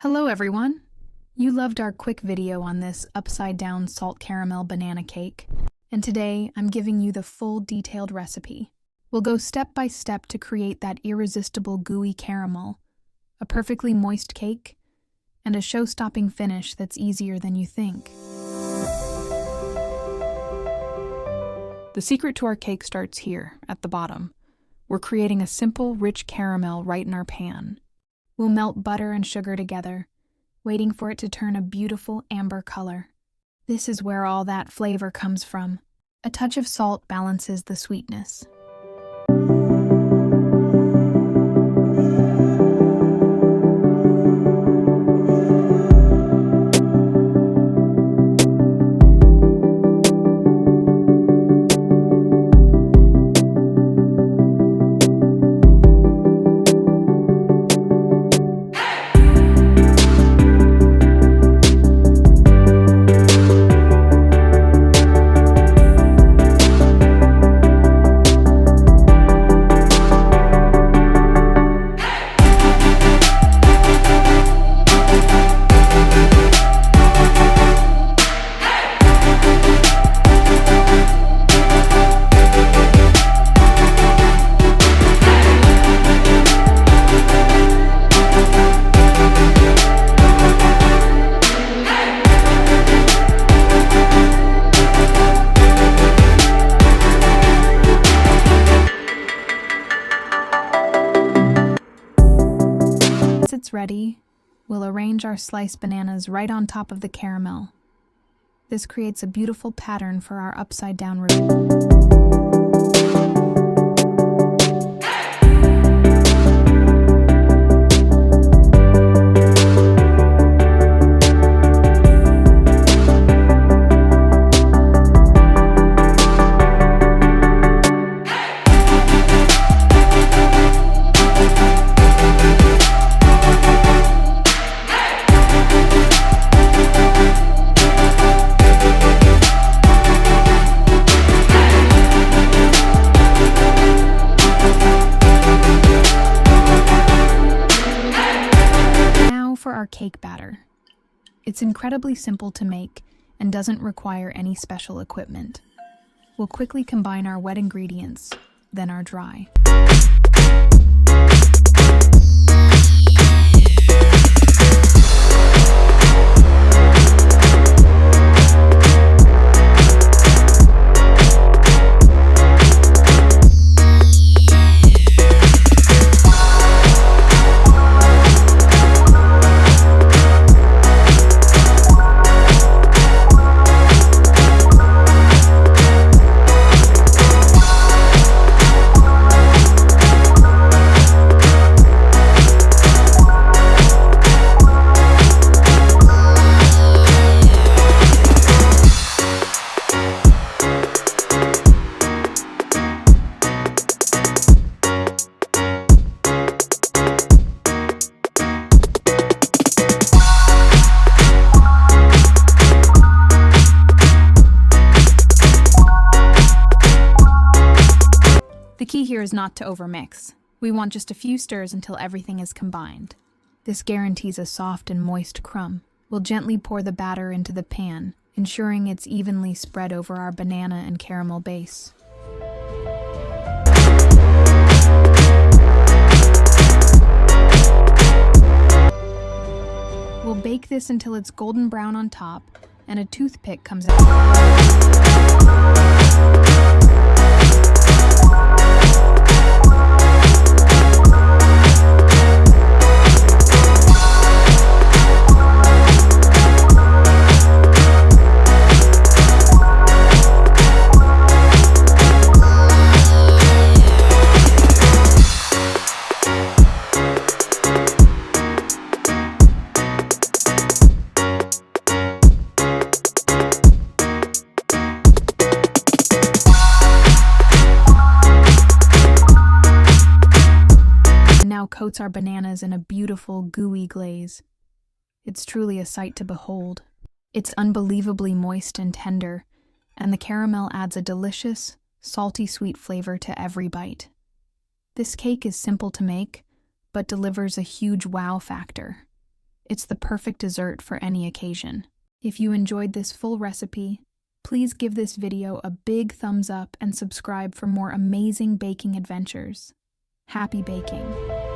Hello everyone! You loved our quick video on this upside-down salt caramel banana cake, and today I'm giving you the full detailed recipe. We'll go step by step to create that irresistible gooey caramel, a perfectly moist cake, and a show-stopping finish that's easier than you think. The secret to our cake starts here, at the bottom. We're creating a simple, rich caramel right in our pan. We'll melt butter and sugar together, waiting for it to turn a beautiful amber color. This is where all that flavor comes from. A touch of salt balances the sweetness. Once it's ready, we'll arrange our sliced bananas right on top of the caramel. This creates a beautiful pattern for our upside-down for our cake batter. It's incredibly simple to make and doesn't require any special equipment. We'll quickly combine our wet ingredients, then our dry. The key here is not to overmix. We want just a few stirs until everything is combined. This guarantees a soft and moist crumb. We'll gently pour the batter into the pan, ensuring it's evenly spread over our banana and caramel base. We'll bake this until it's golden brown on top and a toothpick comes out. Coats our bananas in a beautiful, gooey glaze. It's truly a sight to behold. It's unbelievably moist and tender, and the caramel adds a delicious, salty sweet flavor to every bite. This cake is simple to make, but delivers a huge wow factor. It's the perfect dessert for any occasion. If you enjoyed this full recipe, please give this video a big thumbs up and subscribe for more amazing baking adventures. Happy baking!